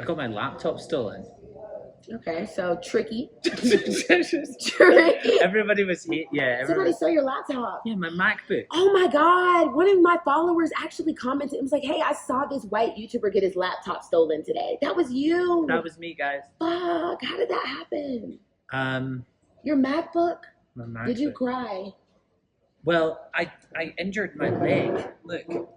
I got my laptop stolen. Okay, so tricky. Everybody was Somebody stole your laptop. Yeah, my MacBook. Oh my God. One of my followers actually commented. It was like, hey, I saw this white YouTuber get his laptop stolen today. That was you. That was me, guys. Fuck. How did that happen? Your MacBook? My MacBook. Did you cry? Well, I injured my leg. Look.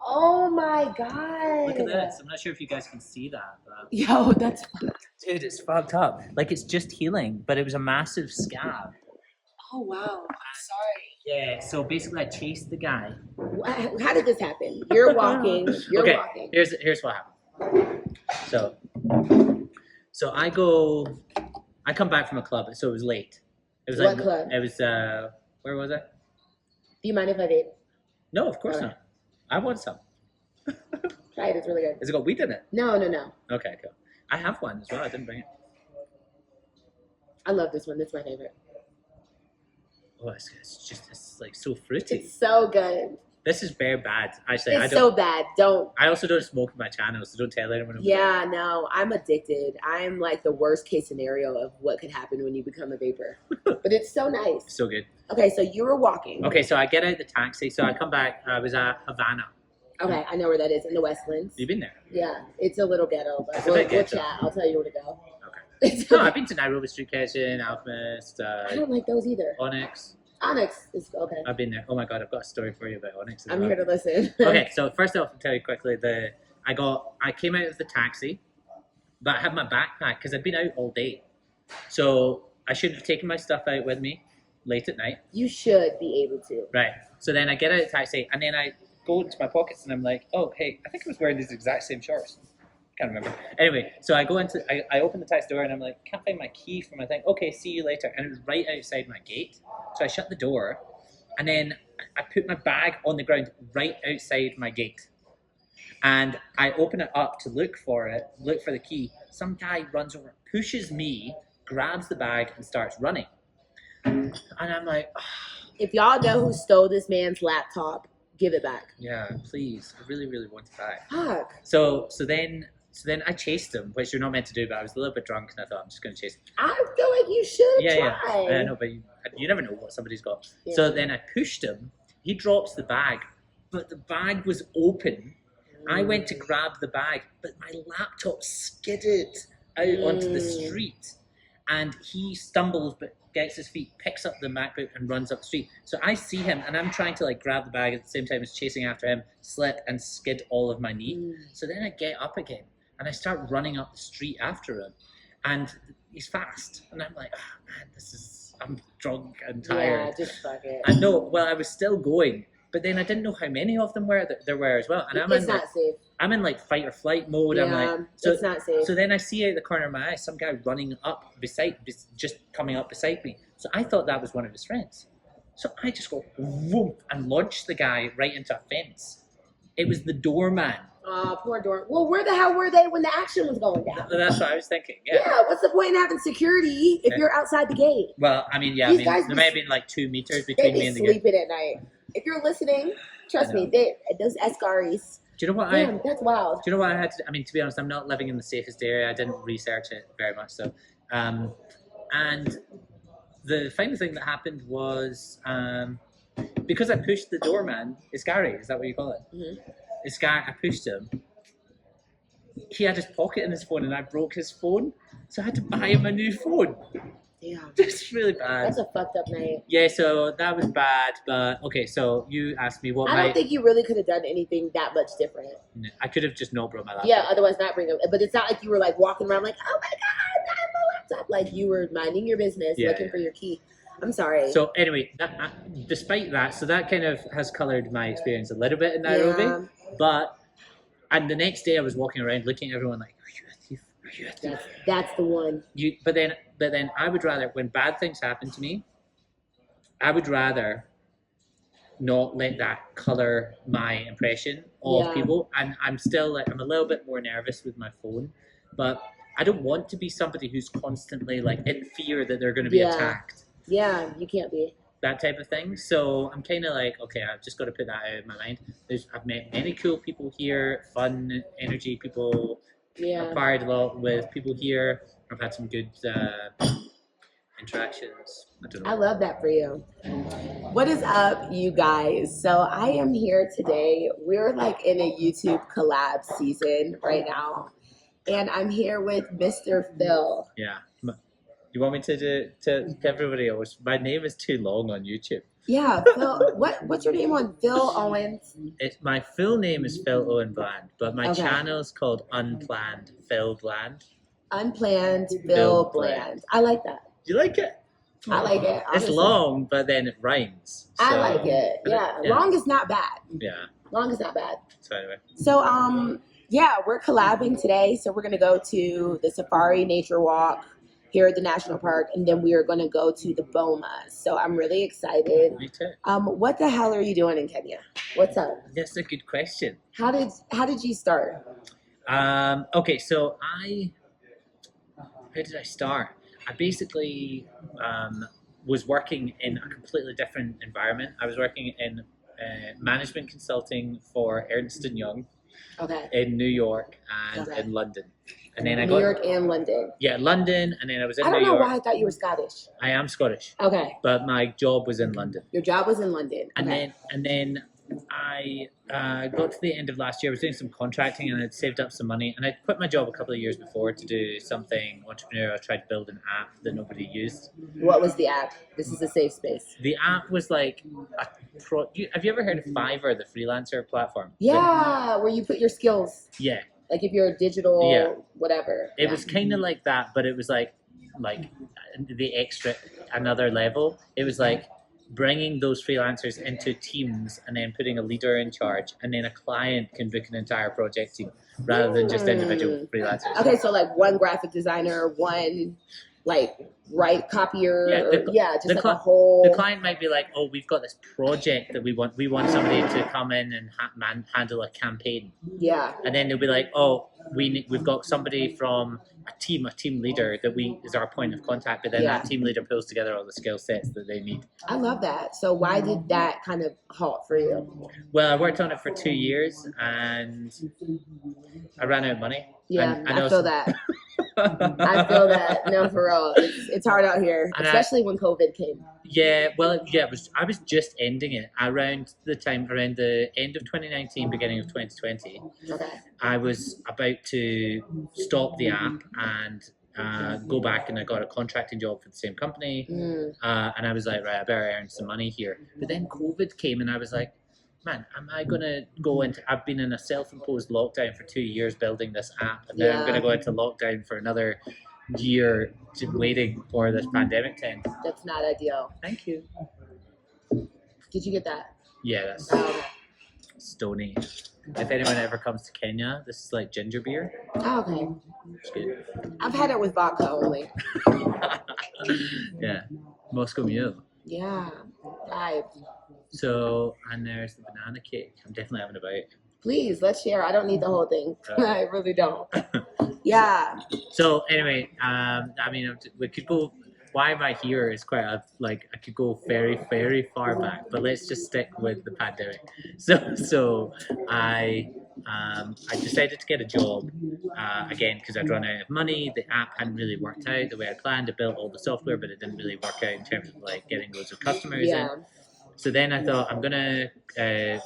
Oh my God. Look at this. I'm not sure if you guys can see that. But... Yo, that's fucked. Dude, it's fucked up. Like, it's just healing, but it was a massive scab. Oh, wow. I'm sorry. Yeah, so basically I chased the guy. How did this happen? You're walking. You're walking. Here's what happened. So I come back from a club, so it was late. It was what club? It was, where was it? Do you mind if I vape? No, of course not. I want some. Try it, it's really good. Has it got weed in it? No. Okay, cool. I have one as well, I didn't bring it. I love this one, this is my favorite. Oh, it's like so fruity. It's so good. This is very bad. Actually, it's so bad. Don't. I also don't smoke on my channel, so don't tell anyone. Yeah, no, I'm addicted. I'm like the worst case scenario of what could happen when you become a vapor. But it's so nice. So good. Okay, so you were walking. Okay, so I get out the taxi. So I come back. I was at Havana. Okay, I know where that is, in the Westlands. You've been there? Yeah, it's a little ghetto, but we'll chat. I'll tell you where to go. Okay. No, I've been to Nairobi Street Kitchen, Alchemist. I don't like those either. Onyx. Onyx is okay. I've been there. Oh my God, I've got a story for you about Onyx. I'm here to listen. Okay, so first off, I'll tell you quickly. I came out of the taxi, but I had my backpack because I'd been out all day, so I should have taken my stuff out with me late at night. You should be able to. Right. So then I get out of the taxi, and then I go into my pockets, and I'm like, oh hey, I think I was wearing these exact same shorts. Can't remember. Anyway, so I open the taxi door and I'm like, can't find my key for my thing. Okay, see you later. And it was right outside my gate. So I shut the door and then I put my bag on the ground right outside my gate. And I open it up to look for the key. Some guy runs over, pushes me, grabs the bag and starts running. And I'm like, oh. If y'all know who stole this man's laptop, give it back. Yeah, please. I really, really want it back. Fuck. So then I chased him, which you're not meant to do, but I was a little bit drunk and I thought I'm just going to chase him. I feel like you should try. Yeah, I know, but you never know what somebody's got. Yeah. So then I pushed him. He drops the bag, but the bag was open. I went to grab the bag, but my laptop skidded out onto the street. And he stumbles, but gets his feet, picks up the MacBook and runs up the street. So I see him and I'm trying to like grab the bag at the same time as chasing after him, slip and skid all of my knee. So then I get up again and I start running up the street after him. And he's fast. And I'm like, oh man, I'm drunk and tired. Yeah, just fuck it. I know, well, I was still going, but then I didn't know how many of them there were as well. And it's not safe. I'm in like fight or flight mode. Yeah, I'm like, so it's not safe. So then I see out the corner of my eye some guy running up just coming up beside me. So I thought that was one of his friends. So I just go whoop and launch the guy right into a fence. It was the doorman. Poor door. Well, where the hell were they when the action was going down? That's what I was thinking. Yeah. What's the point in having security if you're outside the gate? Well, I mean, there may have been like 2 meters between me and the gate. Sleeping at night. If you're listening, trust me, those Escaris. Do you know what that's wild. Do you know what I had to? I mean, to be honest, I'm not living in the safest area. I didn't research it very much, so. And the final thing that happened was because I pushed the doorman, Iscari, is that what you call it? Mm-hmm. Iscari, I pushed him. He had his pocket in his phone, and I broke his phone, so I had to buy him a new phone. Damn. It's really bad. That's a fucked up night. Yeah, so that was bad, but okay, so you asked me what I don't think you really could have done anything that much different. I could have just not brought my laptop. Yeah, otherwise not bring it. But it's not like you were like walking around like, oh my God, I have my laptop. Like you were minding your business, looking for your key. I'm sorry. So anyway, despite that, so that kind of has colored my experience a little bit in Nairobi. Yeah. And the next day I was walking around looking at everyone like, are you a thief? Are you a thief? That's the one. But then I would rather, when bad things happen to me, I would rather not let that color my impression of people. And I'm still like, I'm a little bit more nervous with my phone, but I don't want to be somebody who's constantly like in fear that they're going to be attacked. Yeah, you can't be. That type of thing. So I'm kind of like, okay, I've just got to put that out of my mind. I've met many cool people here, fun, energy people, Yeah. I've fired a lot with people here. I've had some good interactions. I don't know. I love that for you. What is up, you guys? So I am here today. We're like in a YouTube collab season right now. And I'm here with Mr. Phil. Yeah. You want me to everybody else? My name is too long on YouTube. Yeah, Phil. What's your name on Phil Owens? My full name is Phil Owen Bland, but my Okay. channel is called Unplanned Phil Bland. Unplanned Phil Bland. I like that. Do you like it? I like it. Honestly. It's long, but then it rhymes. So, I like it. Yeah. Long is not bad. Yeah. Long is not bad. So anyway. So yeah, we're collabing today. So we're gonna go to the Safari Nature Walk here at the National Park, and then we are gonna go to the Bomas. So I'm really excited. Me too. What the hell are you doing in Kenya? What's up? That's a good question. How did you start? Okay, so how did I start? I basically was working in a completely different environment. I was working in management consulting for Ernst & Young in New York and in London. And then New York and London. Yeah, London, and then I was in New York. I don't know why I thought you were Scottish. I am Scottish. Okay. But my job was in London. Your job was in London. And then I got to the end of last year. I was doing some contracting and I'd saved up some money. And I'd quit my job a couple of years before to do something entrepreneurial. I tried to build an app that nobody used. What was the app? This is a safe space. The app was like have you ever heard of Fiverr, the freelancer platform? Yeah, where you put your skills. Yeah. Like if you're a digital whatever. It was kind of like that, but it was like the extra, another level. It was like bringing those freelancers into teams and then putting a leader in charge, and then a client can book an entire project team rather than just individual freelancers. Okay, so like one graphic designer, one copier, a whole. The client might be like, "Oh, we've got this project that we want somebody to come in and handle a campaign." Yeah. And then they'll be like, "Oh, we've got somebody from a team leader that is our point of contact." But then that team leader pulls together all the skill sets that they need. I love that. So why did that kind of halt for you? Well, I worked on it for 2 years and I ran out of money. Yeah, I feel that. I feel that. No, for real. It's hard out here, especially when COVID came. Yeah, well, I was just ending it around the end of 2019, beginning of 2020. Okay. I was about to stop the app and go back, and I got a contracting job for the same company. And I was like, right, I better earn some money here. But then COVID came, and I was like, man, am I going to go into... I've been in a self-imposed lockdown for 2 years building this app, and then I'm going to go into lockdown for another year waiting for this pandemic to end. That's not ideal. Thank you. Did you get that? Yeah, that's Stony. If anyone ever comes to Kenya, this is like ginger beer. Oh, okay. It's good. I've had it with vodka only. Yeah. Moscow Mule. Yeah. Vibes. So, and there's the banana cake. I'm definitely having a bite. Please, let's share. I don't need the whole thing. I really don't. Yeah. So anyway, we could go. Why am I here is quite I could go very, very far back, but let's just stick with the pandemic. So I decided to get a job again because I'd run out of money. The app hadn't really worked out the way I planned. I built all the software, but it didn't really work out in terms of like getting loads of customers in. So then I thought I'm gonna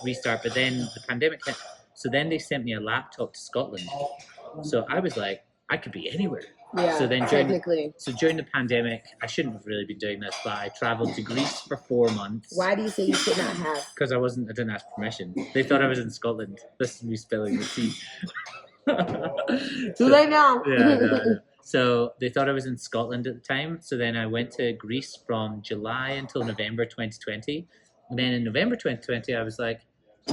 restart, but then the pandemic hit. So then they sent me a laptop to Scotland. So I was like, I could be anywhere. Yeah, so then during the pandemic, I shouldn't have really been doing this, but I traveled to Greece for 4 months. Why do you say you should not have? Because I didn't ask permission. They thought I was in Scotland. This is me spilling the tea. Too late now. No. So they thought I was in Scotland at the time. So then I went to Greece from July until November 2020. And then in November 2020, I was like,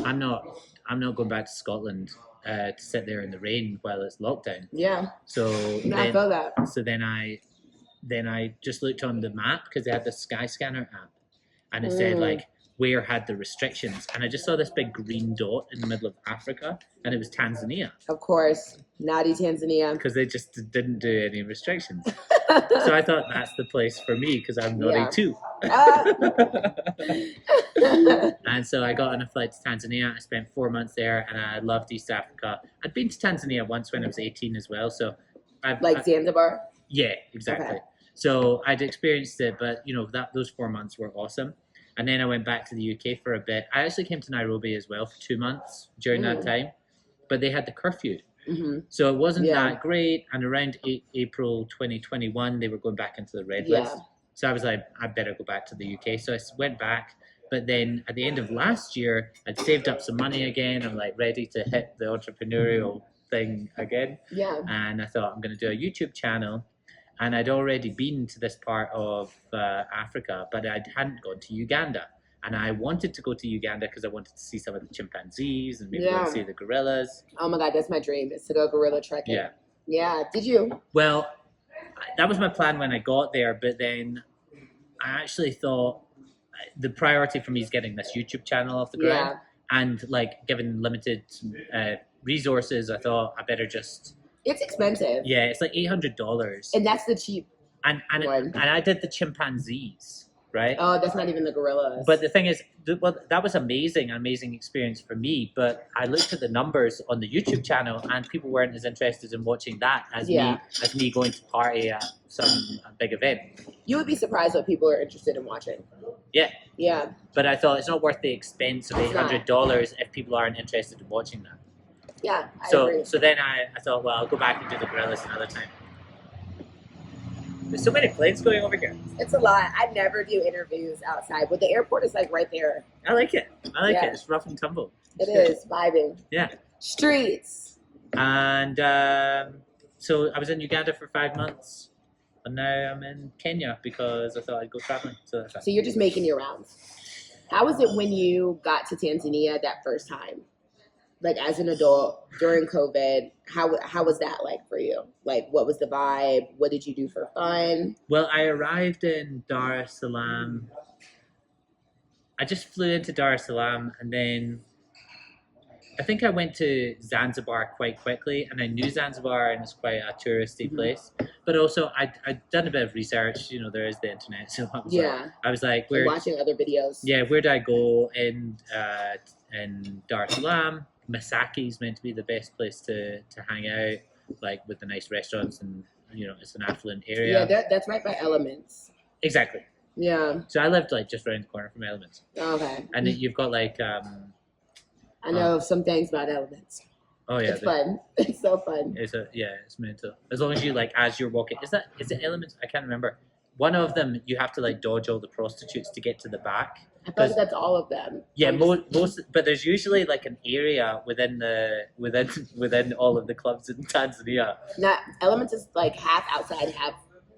I'm not going back to Scotland to sit there in the rain while it's lockdown. Yeah. So I feel that. So then I just looked on the map because they had the Skyscanner app, and it said like where had the restrictions, and I just saw this big green dot in the middle of Africa, and it was Tanzania. Of course, naughty Tanzania. Because they just didn't do any restrictions. So I thought that's the place for me because I'm naughty too. And so I got on a flight to Tanzania. I spent 4 months there, and I loved East Africa. I'd been to Tanzania once when I was 18 as well. So Zanzibar? Yeah, exactly. Okay. So I'd experienced it, but those 4 months were awesome. And then I went back to the UK for a bit. I actually came to Nairobi as well for 2 months during that time, but they had the curfew. Mm-hmm. So it wasn't that great. And around April 2021, they were going back into the red list. So I was like, I better go back to the UK. So I went back. But then at the end of last year, I'd saved up some money again. I'm like ready to hit the entrepreneurial thing again. Yeah. And I thought I'm going to do a YouTube channel. And I'd already been to this part of Africa, but I hadn't gone to Uganda. And I wanted to go to Uganda because I wanted to see some of the chimpanzees and maybe go and see the gorillas. Oh my God, that's my dream, is to go gorilla trekking. Yeah. Yeah. Did you? Well, that was my plan when I got there, but then I actually thought the priority for me is getting this YouTube channel off the ground. Yeah. And given limited resources, I thought I better just... It's expensive. Yeah, it's like $800. And that's the cheap one. And I did the chimpanzees, right? Oh, that's not even the gorillas. But the thing is, that was amazing experience for me. But I looked at the numbers on the YouTube channel, and people weren't as interested in watching that as me going to party at some big event. You would be surprised what people are interested in watching. Yeah. Yeah. But I thought it's not worth the expense of $800 if people aren't interested in watching that. Yeah, I agree. So then I thought, well, I'll go back and do the gorillas another time. There's so many planes going over here. It's a lot. I never do interviews outside, but the airport is right there. I like it. It. It's rough and tumble. It is vibing. Yeah. Streets. And so I was in Uganda for 5 months, and now I'm in Kenya because I thought I'd go traveling. So you're just making your rounds. How was it when you got to Tanzania that first time? As an adult during COVID, how was that like for you? What was the vibe? What did you do for fun? Well, I arrived in Dar es Salaam. I just flew into Dar es Salaam, and then I think I went to Zanzibar quite quickly, and I knew Zanzibar, and it's quite a touristy place. But also, I'd done a bit of research. There is the internet, so I was like, watching other videos. Yeah, where do I go in Dar es Salaam? Masaki is meant to be the best place to hang out, with the nice restaurants, and it's an affluent area. Yeah, that's right by Elements. Exactly. Yeah. So I lived just around the corner from Elements. Okay. And you've got I know some things about Elements. Oh yeah, it's fun. It's so fun. It's mental. As long as you as you're walking, is it Elements? I can't remember. One of them you have to dodge all the prostitutes to get to the back. I thought that's all of them. Yeah, most, but there's usually an area within all of the clubs in Tanzania. Now, Elements is half outside, half,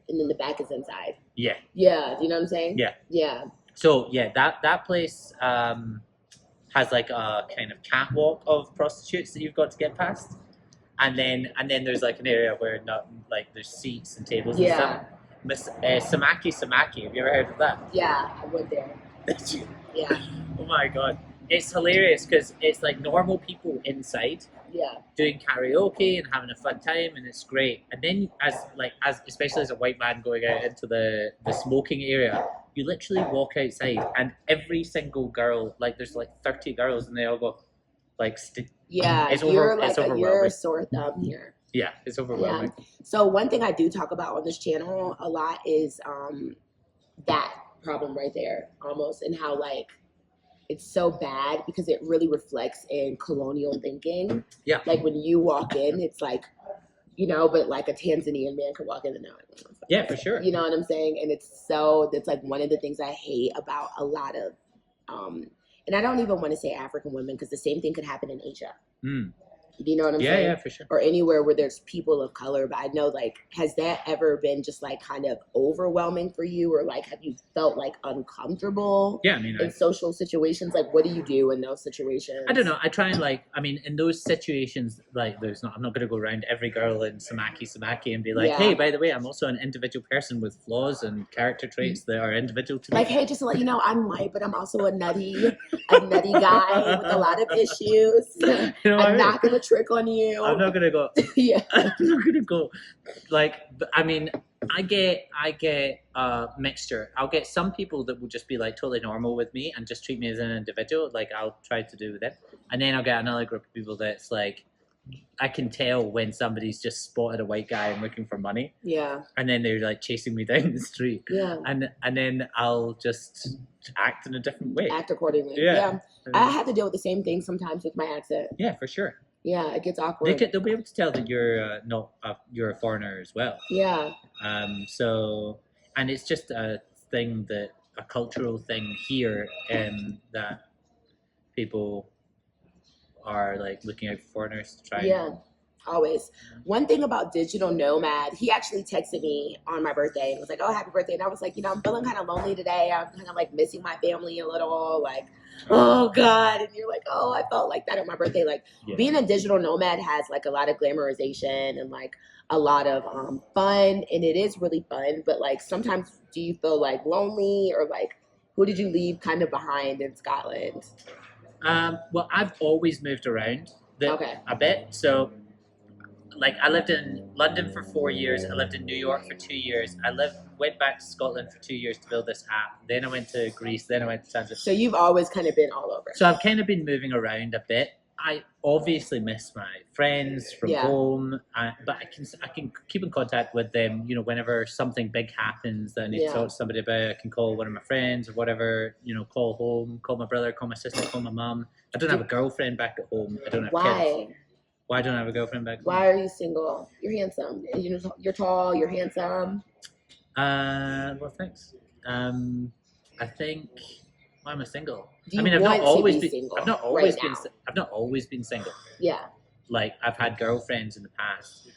and then the back is inside. Yeah. Yeah, do you know what I'm saying? Yeah. Yeah. So that place has a kind of catwalk of prostitutes that you've got to get past, and then there's an area where there's seats and tables and stuff. Samaki. Have you ever heard of that? Yeah, I went there. Yeah. Oh my God. It's hilarious because it's normal people inside doing karaoke and having a fun time, and it's great. And then as especially as a white man going out into the smoking area, you literally walk outside and every single girl, there's 30 girls, and they all go yeah, it's overwhelming. You're a sore thumb here. Yeah, it's overwhelming. Yeah. So one thing I do talk about on this channel a lot is that problem right there, almost, and how it's so bad because it really reflects in colonial thinking. Yeah. When you walk in, it's but a Tanzanian man could walk in and out. Yeah, for sure. You know what I'm saying? And that's one of the things I hate about a lot of, and I don't even want to say African women because the same thing could happen in Asia. Do you know what I'm saying? Yeah, for sure. Or anywhere where there's people of color. But I know, like, has that ever been just like kind of overwhelming for you, or like have you felt like uncomfortable? Yeah, I mean, in social situations, like what do you do in those situations? I don't know. I try and like, I mean, in those situations, like, I'm not going to go around every girl in Samaki and be like, Yeah. hey, by the way, I'm also an individual person with flaws and character traits that are individual to me. Like, hey, just to let you know, I'm white, but I'm also a nutty guy with a lot of issues. You know I'm not going to trick on you. I'm not going to go. Yeah. I'm not going to go. Like, I mean, I get a mixture. I'll get some people that will just be like totally normal with me and just treat me as an individual. Like I'll try to do with it. And then I'll get another group of people that's like, I can tell when somebody's just spotted a white guy and looking for money. Yeah. And then they're like chasing me down the street. Yeah. And then I'll just act in a different way. Act accordingly. Yeah. I have to deal with the same thing sometimes with my accent. Yeah, for sure. Yeah, it gets awkward. They'll be able to tell that you're a foreigner as well. Yeah. So, and it's just a thing a cultural thing here, that people are like looking out for foreigners to try. Yeah, always. One thing about Digital Nomad, he actually texted me on my birthday and was like, "Oh, happy birthday!" And I was like, I'm feeling kind of lonely today. I'm kind of like missing my family a little, like. Oh God. And you're like, oh, I felt like that on my birthday. Like being a digital nomad has like a lot of glamorization and like a lot of fun, and it is really fun. But like sometimes do you feel like lonely, or like who did you leave kind of behind in Scotland? Well, I've always moved around a bit. So like I lived in London for 4 years. I lived in New York for 2 years. Went back to Scotland for 2 years to build this app. Then I went to Greece. Then I went to Tanzania. So you've always kind of been all over. So I've kind of been moving around a bit. I obviously miss my friends from home, but I can keep in contact with them. Whenever something big happens that I need to talk to somebody about, I can call one of my friends or whatever. Call home, call my brother, call my sister, call my mom. I don't have a girlfriend back at home. I don't have kids. Why don't I have a girlfriend back home? Why are you single? You're handsome. You're tall. You're handsome. Well, thanks. I think. Why am I single? I've not always been single. I've not always been single. Yeah. Like I've had girlfriends in the past.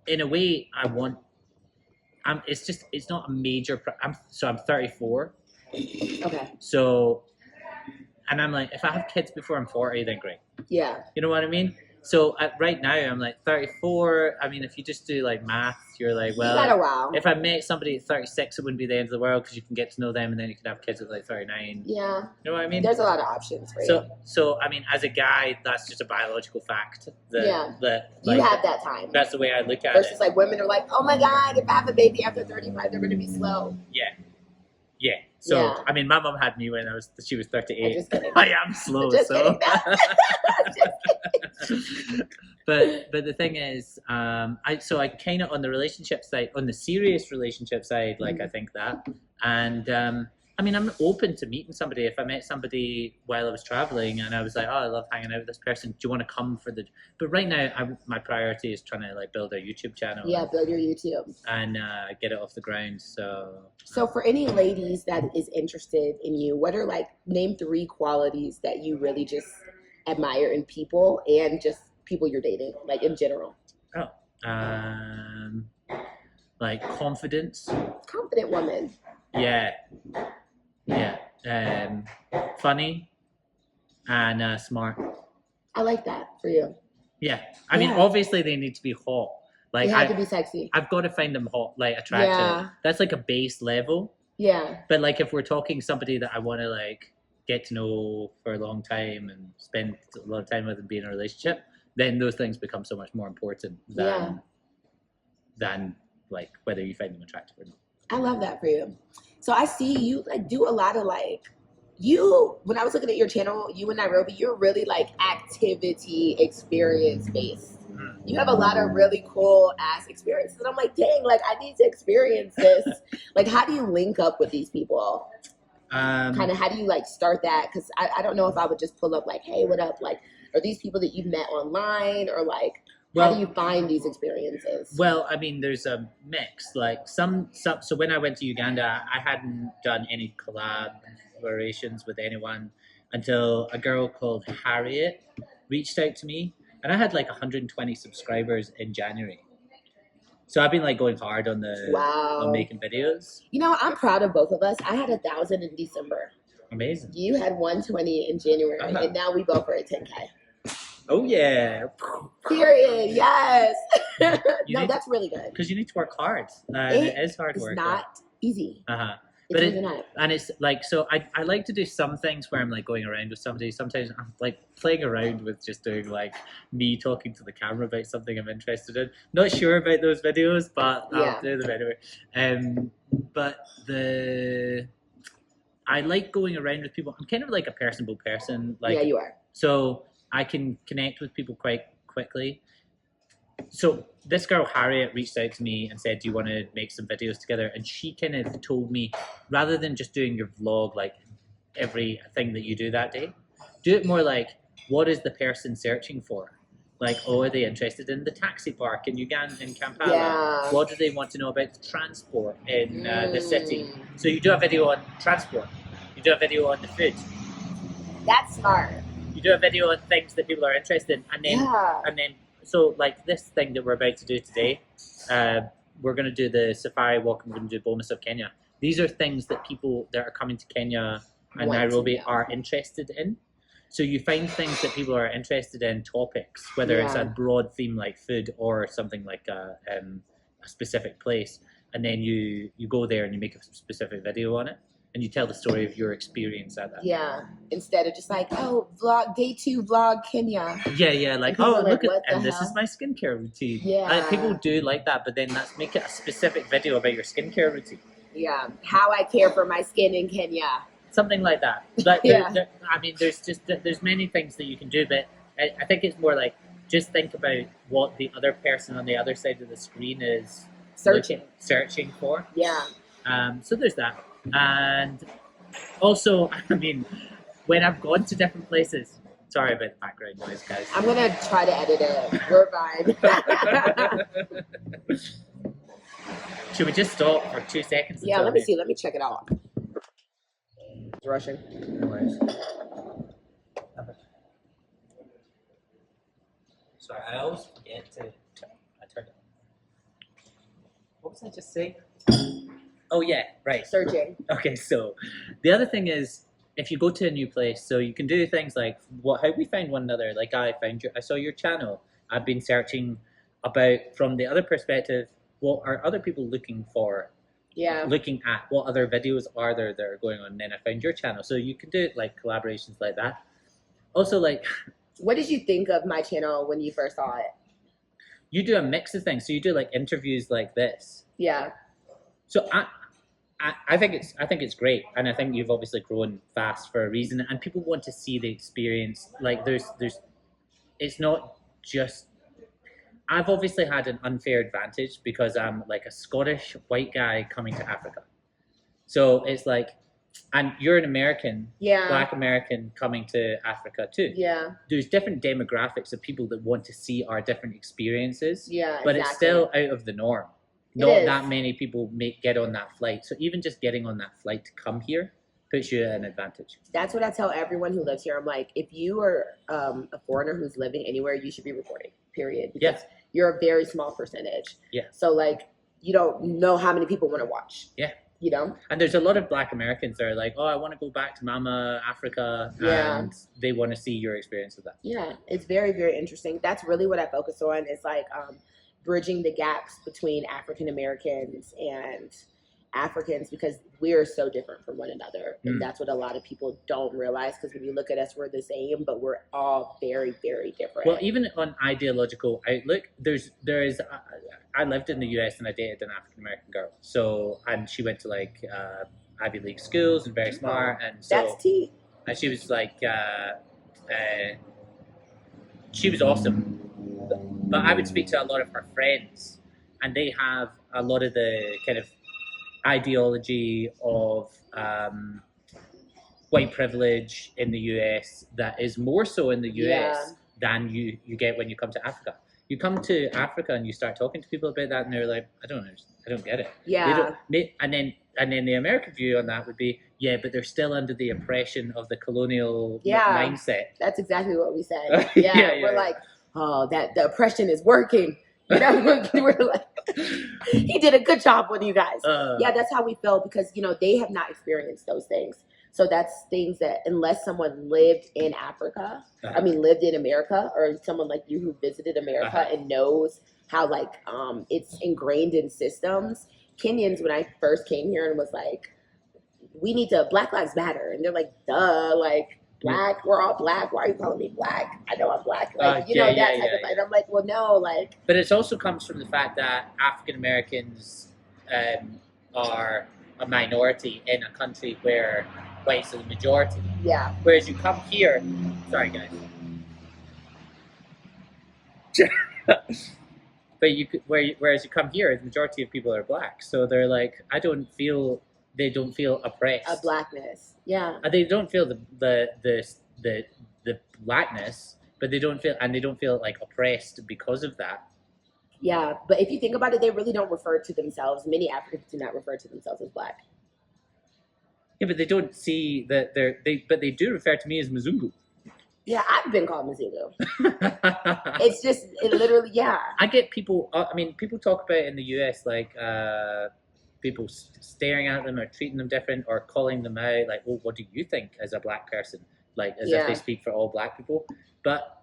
In a way, it's not a major. I'm 34. Okay. So, and I'm like, if I have kids before I'm 40, then great. Yeah. You know what I mean? So right now I'm like 34. I mean, if you just do like math, you're like, well, you got a while. If I met somebody at 36, it wouldn't be the end of the world because you can get to know them and then you can have kids at like 39. Yeah. You know what I mean? There's a lot of options for you. So I mean, as a guy, that's just a biological fact. That you have that time. That's the way I look at it. Versus it. Like women are like, oh my God, if I have a baby after 35, they're going to be slow. Yeah. So I mean, my mom had me when she was 38. Just kidding. I am slow, just so. Kidding. but the thing is, I kind of on the relationship side, on the serious relationship side, like I think that, and I mean, I'm open to meeting somebody. If I met somebody while I was traveling and I was like, oh, I love hanging out with this person. Do you want to come for the? But right now, my priority is trying to like build a YouTube channel. Yeah, build your YouTube and get it off the ground. So for any ladies that is interested in you, what are like name 3 qualities that you really just admire in people and just people you're dating, like in general? Like confidence. Confident woman. Yeah. Funny and smart. I like that for you. Yeah. I mean, obviously they need to be hot. Like they have to be sexy. I've got to find them hot, like attractive. Yeah. That's like a base level. Yeah. But like if we're talking somebody that I want to like get to know for a long time and spend a lot of time with and be in a relationship, then those things become so much more important than like whether you find them attractive or not. I love that for you. So I see you like do a lot of like when I was looking at your channel, you in Nairobi, you're really like activity experience based. You have a lot of really cool ass experiences. And I'm like, dang, like I need to experience this. Like, how do you link up with these people? Kind of how do you like start that? Because I don't know if I would just pull up like, hey, what up? Like, are these people that you've met online, or like how do you find these experiences? Well, I mean, there's a mix. Like some. So when I went to Uganda, I hadn't done any collaborations with anyone until a girl called Harriet reached out to me, and I had like 120 subscribers in January. So I've been like going hard on on making videos. You know, I'm proud of both of us. I had 1,000 in December. Amazing. You had 120 in January, and now we both are at 10K. Oh yeah. Period. Yes. No, that's really good. Because you need to work hard. It is hard work. It's not easy. But and it's like, so I like to do some things where I'm like going around with somebody. Sometimes I'm like playing around with just doing like me talking to the camera about something I'm interested in. Not sure about those videos, but I'll do them anyway. But I like going around with people. I'm kind of like a personable person. Like, yeah, you are. So I can connect with people quite quickly. So this girl, Harriet, reached out to me and said, do you want to make some videos together? And she kind of told me, rather than just doing your vlog, like everything that you do that day, do it more like, what is the person searching for? Like, oh, are they interested in the taxi park in Uganda, in Kampala? Yeah. What do they want to know about the transport in the city? So you do a video on transport. You do a video on the food. That's smart. You do a video on things that people are interested in, and then so like this thing that we're about to do today, we're going to do the safari walk and we're going to do Bomas of Kenya. These are things that people that are coming to Kenya and Nairobi are interested in. So you find things that people are interested in, topics, whether it's a broad theme like food or something like a specific place, and then you go there and you make a specific video on it. And you tell the story of your experience at that. Yeah, instead of just like, oh, vlog, day 2 vlog Kenya. Yeah, like, oh, look at, and this is my skincare routine. Yeah. People do like that, but then make it a specific video about your skincare routine. Yeah, how I care for my skin in Kenya. Something like that. Like, I mean, there's many things that you can do, but I think it's more like, just think about what the other person on the other side of the screen is searching for. Yeah. So there's that. And also, I mean, when I've gone to different places, sorry about the background noise, guys. I'm going to try to edit it. We're fine. Should we just stop for 2 seconds? Yeah, let me see. Let me check it out. It's rushing. No worries. Sorry, I always forget to turn it. What was I just saying? Oh yeah, right. Searching. Okay, so the other thing is, if you go to a new place, so you can do things like how we find one another. Like I saw your channel. I've been searching about from the other perspective. What are other people looking for? Yeah. Looking at what other videos are there that are going on. And then I found your channel, so you can do it like collaborations like that. Also, like, what did you think of my channel when you first saw it? You do a mix of things. So you do like interviews like this. Yeah. So I think it's great, and I think you've obviously grown fast for a reason, and people want to see the experience. Like it's not just. I've obviously had an unfair advantage because I'm like a Scottish white guy coming to Africa, so it's like, and you're an American, Black American coming to Africa too. Yeah, there's different demographics of people that want to see our different experiences. Yeah, but it's still out of the norm. Not that many people get on that flight. So even just getting on that flight to come here puts you at an advantage. That's what I tell everyone who lives here. I'm like, if you are a foreigner who's living anywhere, you should be recording, period. Because you're a very small percentage. Yeah. So like, you don't know how many people want to watch. Yeah. You know? And there's a lot of Black Americans that are like, oh, I want to go back to Mama Africa. Yeah. And they want to see your experience of that. Yeah. It's very, very interesting. That's really what I focus on. It's like, bridging the gaps between African Americans and Africans, because we're so different from one another. And that's what a lot of people don't realize, because when you look at us, we're the same, but we're all very, very different. Well, even on ideological outlook, I lived in the US and I dated an African American girl. So, and she went to like Ivy League schools and very smart. And so, that's tea. And she was like, she was awesome. But I would speak to a lot of her friends, and they have a lot of the kind of ideology of white privilege in the US that is more so in the US than you get when you come to Africa. You come to Africa and you start talking to people about that, and they're like, I don't get it. Yeah. And then the American view on that would be, but they're still under the oppression of the colonial mindset. That's exactly what we say. We're like, oh, that the oppression is working. You know, we're like, he did a good job with you guys. Yeah, that's how we felt because, you know, they have not experienced those things. So that's things that unless someone lived in Africa, lived in America, or someone like you who visited America and knows how like it's ingrained in systems. Kenyans, when I first came here and was like, we need to Black Lives Matter, and they're like, duh, like black, we're all black. Why are you calling me black? I know I'm black, like that type of thing. And I'm like, well, no, like. But it also comes from the fact that African Americans are a minority in a country where whites are the majority. Yeah. Whereas you come here, sorry guys. But whereas you come here, the majority of people are black, so they're like, they don't feel oppressed. A blackness, yeah. They don't feel the blackness, but they don't feel like oppressed because of that. Yeah, but if you think about it, they really don't refer to themselves. Many Africans do not refer to themselves as black. Yeah, but they don't see that but they do refer to me as Mzungu. Yeah, I've been called Mzungu. It's just, it literally, yeah. I get people, people talk about it in the US, like, people staring at them or treating them different or calling them out, like, oh, what do you think as a black person? Like, as if they speak for all black people. But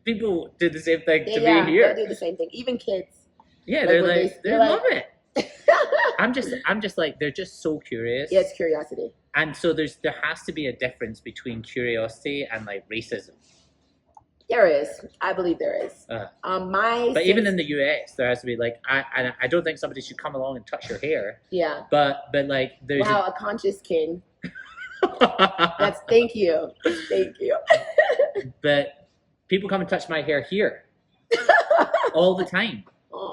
people do the same thing to me here. They do the same thing. Even kids. Yeah, they love it. I'm just like, they're just so curious. Yeah, it's curiosity. And so there has to be a difference between curiosity and like racism. There is, I believe there is. But even in the US, there has to be like, I don't think somebody should come along and touch your hair. Yeah. But like there's a conscious king. Thank you. But people come and touch my hair here all the time.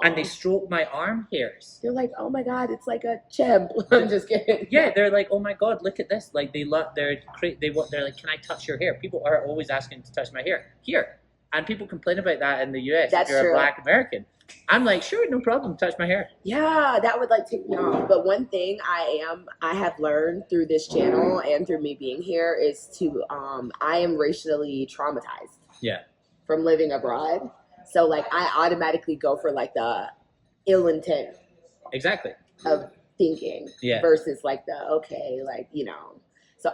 And they stroke my arm hairs. They're like, oh my God, it's like a chimp. I'm just kidding. Yeah, they're like, oh my God, look at this. Like they're like, can I touch your hair? People are always asking to touch my hair here, and people complain about that in the US. That's if you're true. a Black American, I'm like, sure, no problem, touch my hair. Yeah, that would like take me off. But one thing I have learned through this channel and through me being here is to I am racially traumatized. Yeah. From living abroad. So, like, I automatically go for, like, the ill intent. Exactly. Of thinking. Yeah. Versus, like, So,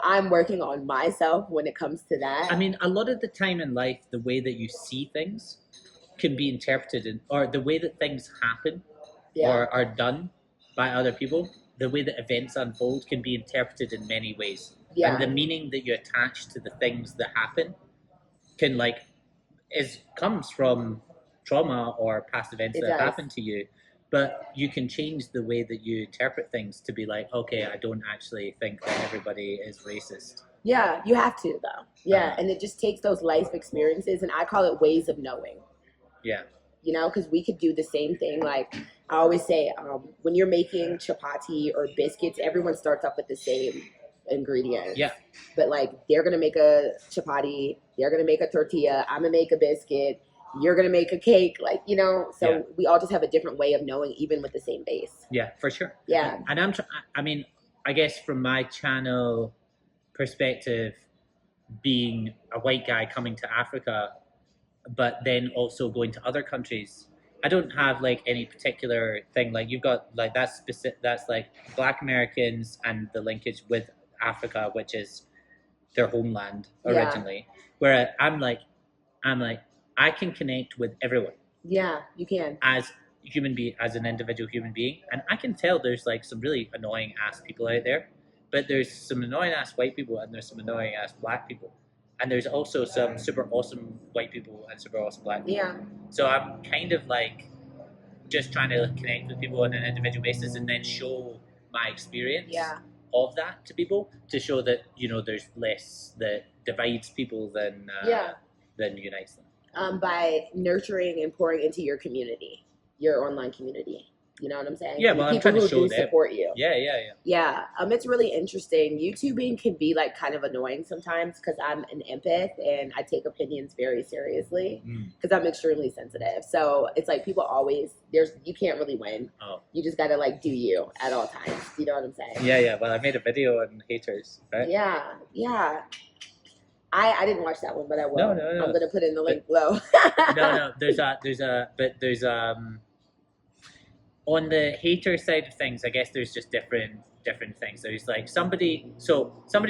I'm working on myself when it comes to that. I mean, a lot of the time in life, the way that you see things can be interpreted, or the way that things happen or are done by other people, the way that events unfold can be interpreted in many ways. Yeah. And the meaning that you attach to the things that happen can, like, comes from trauma or past events that have happened to you, but you can change the way that you interpret things to be like, okay, I don't actually think that everybody is racist. Yeah, you have to though. Yeah, and it just takes those life experiences, and I call it ways of knowing. Yeah. You know, because we could do the same thing. Like I always say, when you're making chapati or biscuits, everyone starts off with the same ingredients. Yeah. But like they're gonna make a chapati, they're gonna make a tortilla, I'm gonna make a biscuit, you're gonna make a cake, like, you know. So we all just have a different way of knowing, even with the same base. Yeah, for sure. Yeah. And I guess from my channel perspective, being a white guy coming to Africa, but then also going to other countries, I don't have like any particular thing. Like you've got like that's like Black Americans and the linkage with Africa, which is their homeland originally. Where I'm like, I can connect with everyone. Yeah, you can. As an individual human being, and I can tell there's like some really annoying ass people out there, but there's some annoying ass white people and there's some annoying ass Black people, and there's also some super awesome white people and super awesome Black people. Yeah. So I'm kind of like just trying to connect with people on an individual basis and then show my experience of that to people, to show that, you know, there's less that divides people than unites them. By nurturing and pouring into your community, your online community. You know what I'm saying? Yeah, well, I'm trying to show them. Support you. Yeah. Yeah, it's really interesting. YouTubing can be like kind of annoying sometimes because I'm an empath and I take opinions very seriously because I'm extremely sensitive. So it's like people always, you can't really win. Oh. You just gotta like do you at all times. You know what I'm saying? Yeah. Well, I made a video on haters, right? Yeah. I didn't watch that one, but I will. No. I'm gonna put in the link below. No. There's on the hater side of things, I guess there's just different things. There's like somebody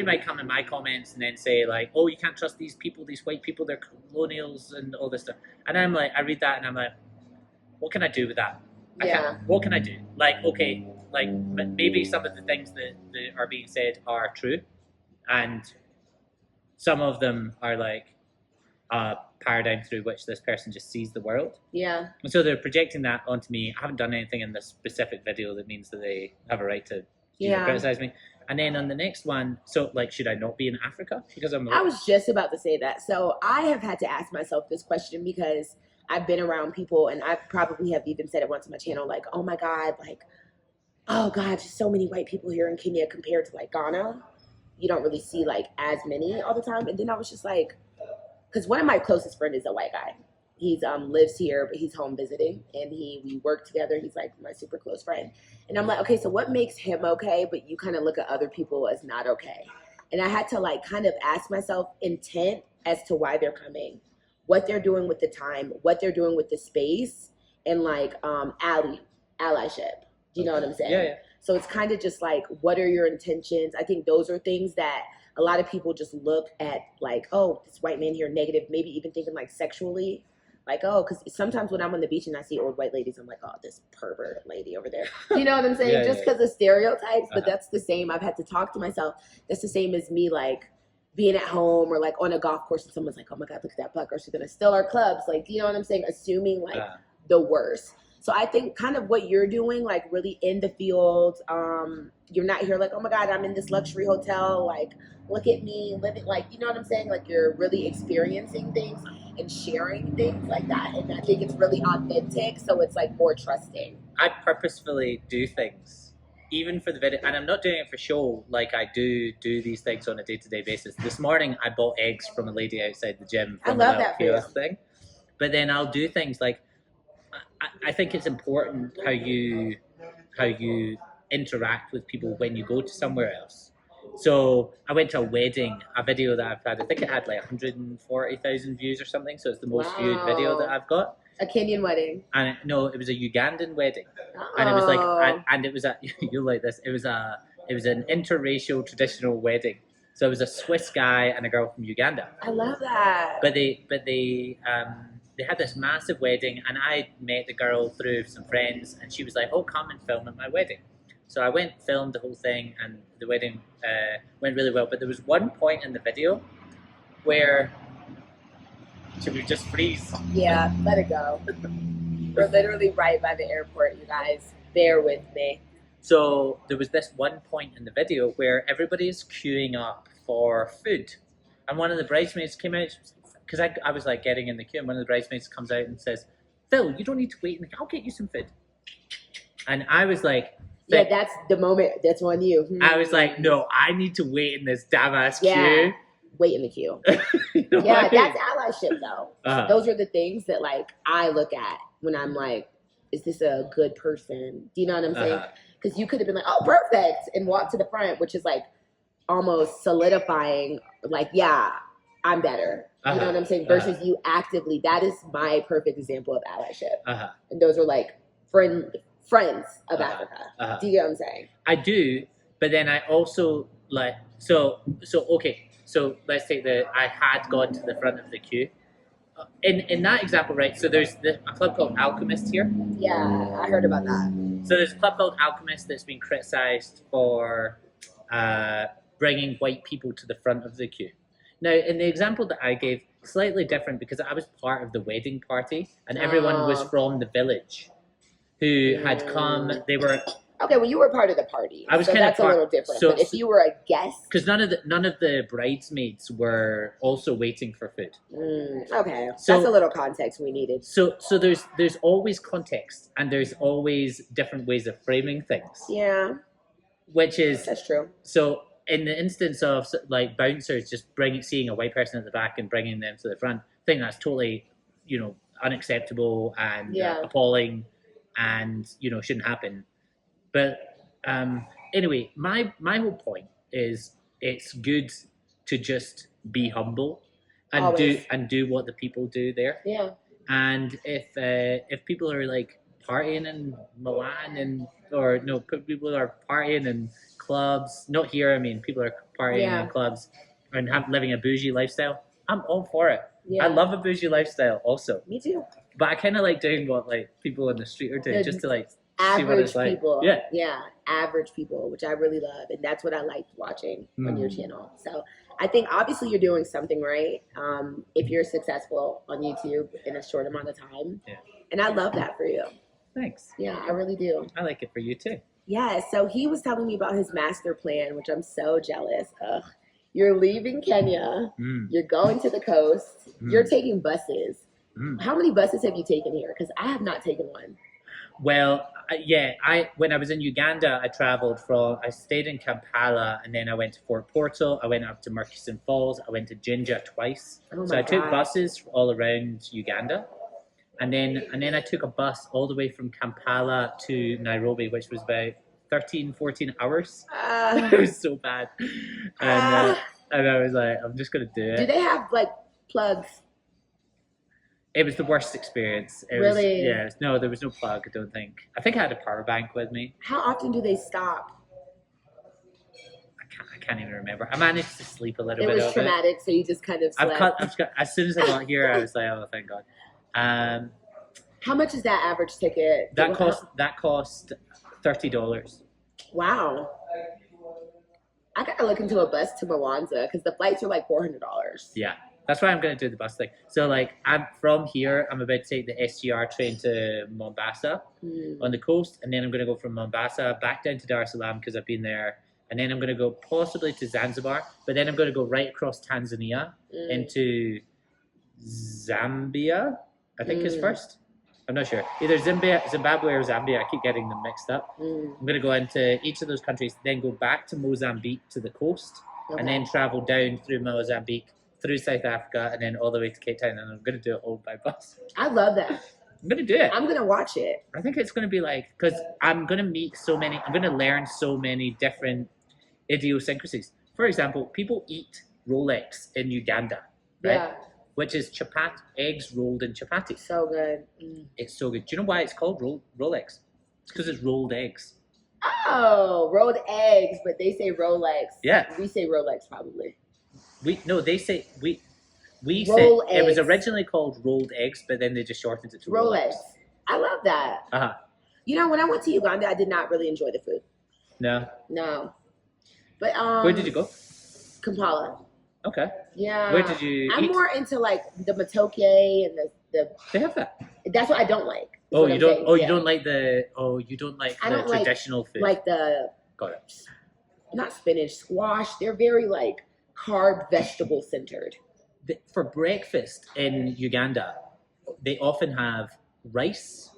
might come in my comments and then say like, oh, you can't trust these people, these white people, they're colonials and all this stuff. And I'm like, I read that and I'm like, what can I do with that? What can I do? Like, okay, like maybe some of the things that are being said are true, and some of them are like a paradigm through which this person just sees the world. Yeah. And so they're projecting that onto me. I haven't done anything in this specific video that means that they have a right to criticize me. And then on the next one, so like, should I not be in Africa? Because I was just about to say that. So I have had to ask myself this question because I've been around people, and I probably have even said it once on my channel, like, oh my God, like, oh God, just so many white people here in Kenya compared to like Ghana. You don't really see like as many all the time. And then I was just like, because one of my closest friends is a white guy. He's lives here, but he's home visiting, and we work together. He's like my super close friend. And I'm like, okay, so what makes him okay, but you kind of look at other people as not okay? And I had to like kind of ask myself intent as to why they're coming, what they're doing with the time, what they're doing with the space, and like allyship. Do you know what I'm saying? Yeah. So it's kind of just like, what are your intentions? I think those are things that a lot of people just look at like, oh, this white man here, negative, maybe even thinking like sexually. Like, oh, because sometimes when I'm on the beach and I see old white ladies, I'm like, oh, this pervert lady over there. You know what I'm saying? Just because of stereotypes, but that's the same. I've had to talk to myself. That's the same as me, like, being at home or, like, on a golf course and someone's like, oh, my God, look at that pucker. She's going to steal our clubs. Like, you know what I'm saying? Assuming, like, the worst. So I think kind of what you're doing, like, really in the field, you're not here like, oh, my God, I'm in this luxury hotel. Like, look at me living, like, you know what I'm saying? Like, you're really experiencing things and sharing things like that, and I think it's really authentic, so it's like more trusting. I purposefully do things even for the video, and I'm not doing it for show. Like, I do these things on a day-to-day basis. This morning I bought eggs from a lady outside the gym from I love that kiosk thing. But then I'll do things like, I think it's important how you interact with people when you go to somewhere else. So I went to a wedding, a video that I've had, I think it had like 140,000 views or something. So it's the most viewed video that I've got. A Kenyan wedding? And no, it was a Ugandan wedding. And it was like, and it was you'll like this, it was an interracial traditional wedding. So it was a Swiss guy and a girl from Uganda. I love that. But they had this massive wedding, and I met the girl through some friends, and she was like, oh, come and film at my wedding. So I went, filmed the whole thing, and the wedding went really well. But there was one point in the video where, should we just freeze? Yeah, let it go. We're literally right by the airport, you guys. Bear with me. So there was this one point in the video where everybody is queuing up for food. And one of the bridesmaids came out, because I was like getting in the queue, and one of the bridesmaids comes out and says, Phil, you don't need to wait in the queue. I'll get you some food. And I was like, yeah, that's the moment. That's on you. I was like, no, I need to wait in this damn ass queue. Wait in the queue. You know yeah, what I mean? that's allyship, though. Those are the things that, like, I look at when I'm like, is this a good person? Do you know what I'm saying? Because you could have been like, oh, perfect, and walk to the front, which is like almost solidifying, like, yeah, I'm better. You know what I'm saying? Versus you actively, that is my perfect example of allyship. And those are like friends of Africa. Do you get what I'm saying? I do, but then I also like, so okay, so let's take I had gone to the front of the queue. In that example, right, so there's a club called Alchemist here. Yeah, I heard about that. So there's a club called Alchemist that's been criticized for bringing white people to the front of the queue. Now, in the example that I gave, slightly different because I was part of the wedding party, and everyone was from the village who had come. They were okay. Well, you were part of the party. I was so kind that's of part, a little different. But if you were a guest, because none of the bridesmaids were also waiting for food. Okay, so that's a little context we needed. So there's always context, and there's always different ways of framing things. Yeah, that's true. So in the instance of like bouncers just seeing a white person at the back and bringing them to the front, I think that's totally, unacceptable and appalling, and shouldn't happen. But anyway, my whole point is it's good to just be humble and Always. do what the people do there. Yeah. And if people are like partying in Milan or no, people are partying in clubs. Not here. I mean, people are partying in clubs and living a bougie lifestyle. I'm all for it. Yeah. I love a bougie lifestyle also. Me too. But I kind of like doing what like people in the street are doing, just to like see what Average it's like. people. Yeah. Yeah. Average people, which I really love. And that's what I liked watching on your channel. So I think obviously you're doing something right if you're successful on YouTube in a short amount of time. Yeah. And I love that for you. Thanks. Yeah, I really do. I like it for you too. Yeah, so he was telling me about his master plan, which I'm so jealous. Ugh. You're leaving Kenya. You're going to the coast. You're taking buses. How many buses have you taken here? Because I have not taken one. Well, when I was in Uganda, I stayed in Kampala, and then I went to Fort Portal. I went up to Murchison Falls. I went to Jinja twice. So I took buses all around Uganda. And then I took a bus all the way from Kampala to Nairobi, which was about 13, 14 hours. It was so bad. And I was like, I'm just going to do it. Do they have, like, plugs? It was the worst experience. Really? No, there was no plug, I don't think. I think I had a power bank with me. How often do they stop? I can't even remember. I managed to sleep a little bit. It was traumatic, so you just kind of slept. As soon as I got here, I was like, oh, thank God. How much is that average ticket? That cost $30. Wow. I gotta look into a bus to Mwanza because the flights are like $400. Yeah, that's why I'm gonna do the bus thing. So like, I'm from here. I'm about to take the SGR train to Mombasa on the coast, and then I'm gonna go from Mombasa back down to Dar es Salaam because I've been there, and then I'm gonna go possibly to Zanzibar, but then I'm gonna go right across Tanzania into Zambia. I think is first. I'm not sure. Either Zimbabwe or Zambia. I keep getting them mixed up. I'm going to go into each of those countries, then go back to Mozambique to the coast, and then travel down through Mozambique, through South Africa, and then all the way to Cape Town. And I'm going to do it all by bus. I love that. I'm going to do it. I'm going to watch it. I think it's going to be like, because I'm going to meet I'm going to learn so many different idiosyncrasies. For example, people eat Rolex in Uganda, right? Yeah. Which is eggs rolled in chapati. So good. It's so good. Do you know why it's called Rolex? It's because it's rolled eggs. Oh, rolled eggs, but they say Rolex. Yeah. We say Rolex probably. They say we Roll say it was eggs. originally called rolled eggs, but then they just shortened it to Rolex. I love that. Uh-huh. You know, when I went to Uganda, I did not really enjoy the food. No. But where did you go? Kampala. Okay. Yeah. Where did you I'm eat? more into like the matoke and the They have that. That's what I don't like. Oh, you don't. Saying. Oh, you don't like the. Oh, you don't like the traditional food. Like the. Got it. Not spinach, squash. They're very like carb, vegetable centered. For breakfast in Uganda, they often have rice,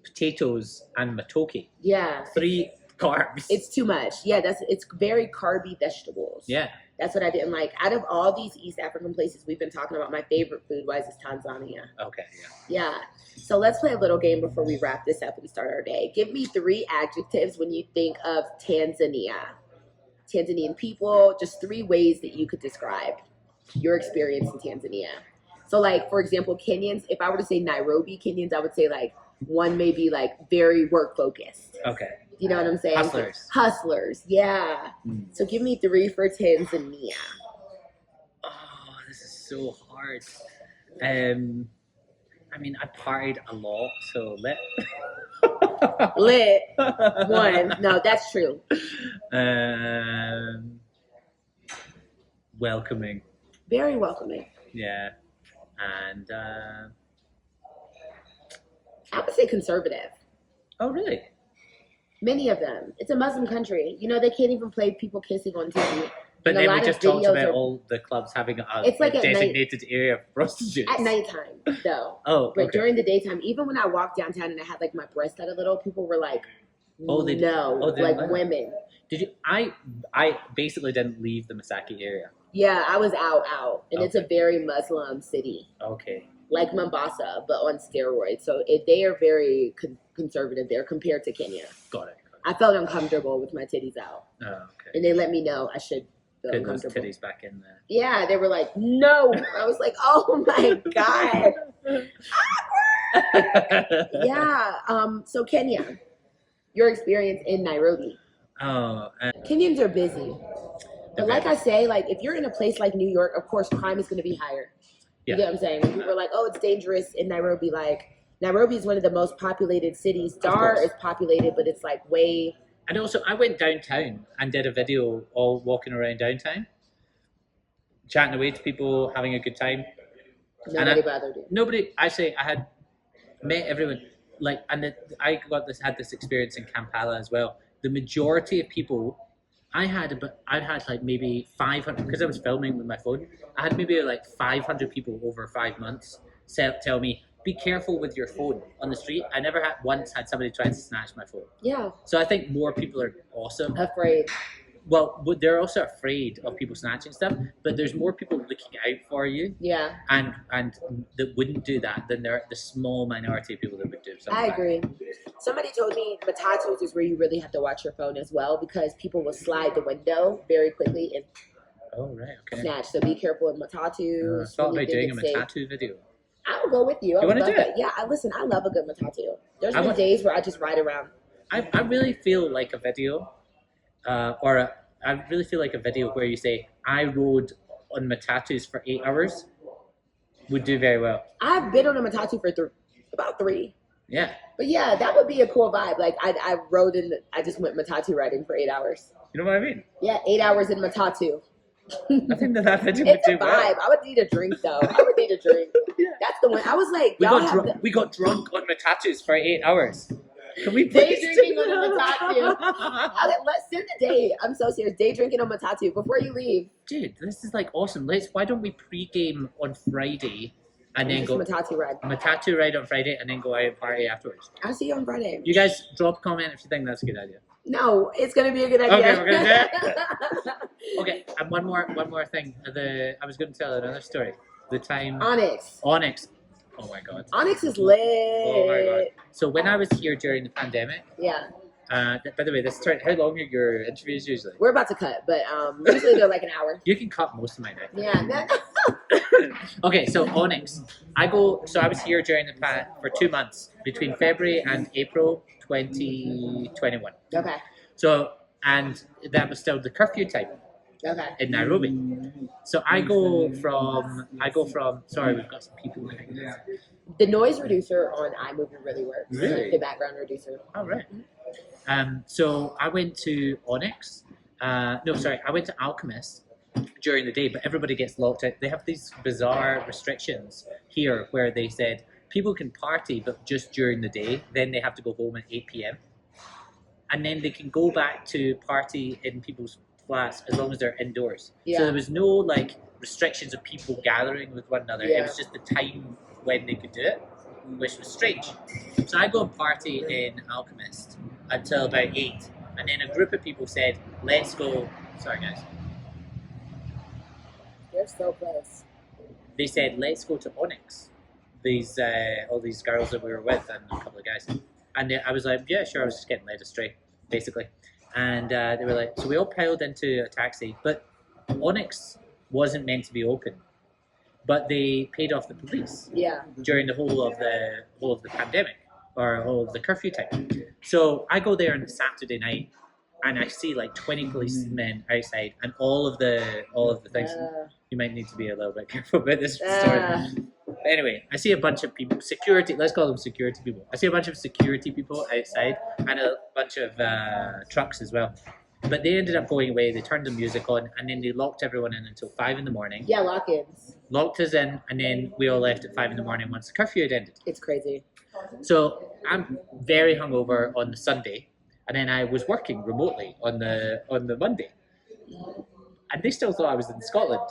potatoes, and matoke. Yeah. 3 carbs. It's too much. Yeah, it's very carby vegetables. Yeah. That's what I didn't like. Out of all these East African places we've been talking about, my favorite food-wise is Tanzania. Okay, Yeah. So let's play a little game before we wrap this up and start our day. Give me 3 adjectives when you think of Tanzania. Tanzanian people, just 3 ways that you could describe your experience in Tanzania. So like, for example, Kenyans, if I were to say Nairobi Kenyans, I would say like, one may be like very work-focused. Okay. You know what I'm saying? Hustlers, yeah. So give me 3 for Tanzania. Oh, this is so hard. I mean, I partied a lot, so Lit. 1. No, that's true. Welcoming. Very welcoming. Yeah. And I would say conservative. Oh, really? Many of them. It's a Muslim country. You know, they can't even play people kissing on TV. But then we just talked about all the clubs having a designated area of prostitutes. At nighttime, though. Oh, But okay. during the daytime, even when I walked downtown and I had like my breast out a little, people were like, they like women. Did you? I basically didn't leave the Masaki area. Yeah, I was out. And it's a very Muslim city. Okay. Like Mombasa, but on steroids. So they are very conservative there compared to Kenya. Got it. I felt uncomfortable with my titties out. Oh, okay. And they let me know I should feel Put those uncomfortable. titties back in there. Yeah, they were like, no. I was like, oh my God. Yeah. So Kenya, your experience in Nairobi. Oh, Kenyans are busy. But like I say, like if you're in a place like New York, of course crime is gonna be higher. You get what I'm saying? When people are like, oh, it's dangerous in Nairobi, like Nairobi is one of the most populated cities. Dar is populated, but it's like way. And also, I went downtown and did a video all walking around downtown, chatting away to people, having a good time. Nobody bothered you. Nobody. I had met everyone. Like, and I had this experience in Kampala as well. The majority of people, I'd had like maybe 500 because I was filming with my phone. I had maybe like 500 people over 5 months tell me, be careful with your phone on the street. I never once had somebody try to snatch my phone. Yeah. So I think more people are also afraid. Well, they're also afraid of people snatching stuff, but there's more people looking out for you. Yeah. And that wouldn't do that than there are the small minority of people that would do something. I agree. Somebody told me Matatus is where you really have to watch your phone as well because people will slide the window very quickly and snatch. So be careful in Matatus. I thought about doing a Matatu video. I'll go with you. You want to do it? Yeah, listen, I love a good Matatu. There's been days where I just ride around. I really feel like a video, I really feel like a video where you say, I rode on Matatus for 8 hours would do very well. I've been on a Matatu for about 3. Yeah. But yeah, that would be a cool vibe. Like I rode I just went Matatu riding for 8 hours. You know what I mean? Yeah, 8 hours in Matatu. I think that video would do well. It's a vibe. I would need a drink though. I would need a drink. That's the one. I was like, we got drunk on Matatus for 8 hours. Can we day drinking on a Matatu? Let's send the day. I'm so serious. Day drinking on Matatu before you leave. Dude, this is like awesome. Why don't we pre-game on Friday and then go Matatu ride on Friday and then go out and party afterwards? I'll see you on Friday. You guys drop a comment if you think that's a good idea. No, it's gonna be a good idea. Okay, we're gonna do it. Okay, and one more thing. I was going to tell another story. The time Onyx. Oh my god. Onyx is lit. Oh my god. So when I was here during the pandemic. Yeah. By the way, how long are your interviews usually? We're about to cut, but usually they're like an hour. You can cut most of mine out. Yeah. Okay, so Onyx. I was here during for 2 months between February and April 2021. Okay. So, and that was still the curfew time. Okay. In Nairobi. So I go from sorry, we've got some people behind us. The noise reducer on iMovie really works. Really? The background reducer. Oh right. So I went to Onyx. I went to Alchemist during the day, but everybody gets locked out. They have these bizarre restrictions here where they said people can party but just during the day, then they have to go home at 8 p.m. And then they can go back to party in people's flats as long as they're indoors. Yeah. So there was no like restrictions of people gathering with one another. Yeah. It was just the time when they could do it, which was strange. So I go and party in Alchemist until about 8, and then a group of people said, let's go. Sorry guys. You're so close. They said, let's go to Onyx. All these girls that we were with and a couple of guys. And I was like, yeah, sure. I was just getting led astray, basically. And they were like, so we all piled into a taxi, but Onyx wasn't meant to be open, but they paid off the police. Yeah. During the whole of the pandemic or whole of the curfew time. So I go there on a Saturday night, and I see like 20 policemen outside, and all of the things. You might need to be a little bit careful about this story. But anyway, I see a bunch of people, security, let's call them security people. I see a bunch of security people outside and a bunch of trucks as well. But they ended up going away, they turned the music on, and then they locked everyone in until 5 in the morning. Yeah, lock-ins. Locked us in, and then we all left at 5 in the morning once the curfew had ended. It's crazy. So I'm very hungover on the Sunday, and then I was working remotely on the Monday. And they still thought I was in Scotland.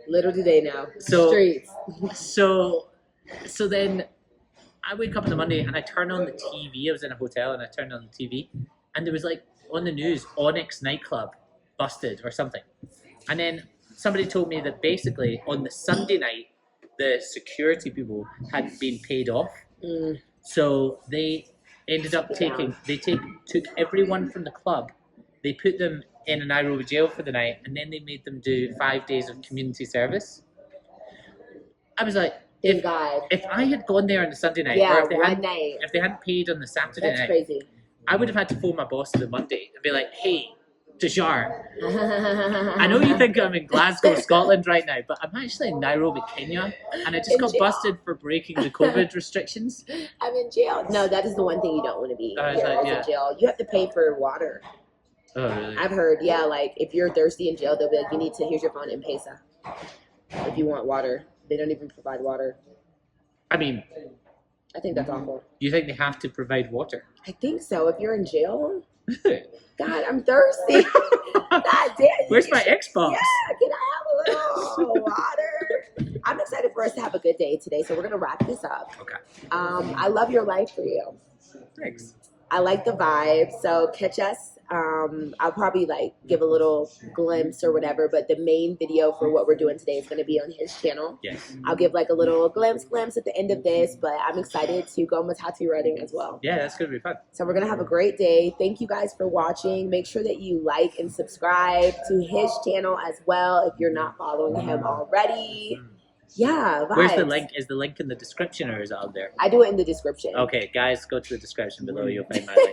Little do they know. So, streets. So then I wake up on the Monday and I turn on the TV. I was in a hotel and I turned on the TV, and there was like on the news, Onyx nightclub busted or something. And then somebody told me that basically on the Sunday night, the security people had been paid off. Mm. So they ended up took everyone from the club, they put them in a Nairobi jail for the night, and then they made them do 5 days of community service. I was like, Thank God. if I had gone there on the Sunday night, Yeah, or one night. if they hadn't paid on the Saturday That's night, crazy. I would have had to phone my boss on the Monday and be like, hey, Tashar, I know you think I'm in Glasgow, Scotland right now, but I'm actually in Nairobi, Kenya, and I just got busted for breaking the COVID restrictions. I'm in jail. No, that is the one thing you don't want to be. I was like, yeah. In jail. You have to pay for water. Oh, really? I've heard, yeah, like if you're thirsty in jail, they'll be like, you need to, here's your phone in Pesa. If you want water. They don't even provide water. I mean, I think that's awful. You think they have to provide water? I think so. If you're in jail, God, I'm thirsty. God damn. Where's my Xbox? Yeah, can I have a little water? I'm excited for us to have a good day today, so we're gonna wrap this up. Okay. I love your life for you. Thanks. I like the vibe. So catch us. I'll probably like give a little glimpse or whatever, but the main video for what we're doing today is going to be on his channel. Yes. I'll give like a little glimpse at the end of this, but I'm excited to go Matatu riding as well. Yeah, that's going to be fun. So we're going to have a great day. Thank you guys for watching. Make sure that you like and subscribe to his channel as well if you're not following him already. Yeah, vibes. Where's the link? Is the link in the description or is it out there? I do it in the description. Okay, guys, go to the description below. You'll find my link.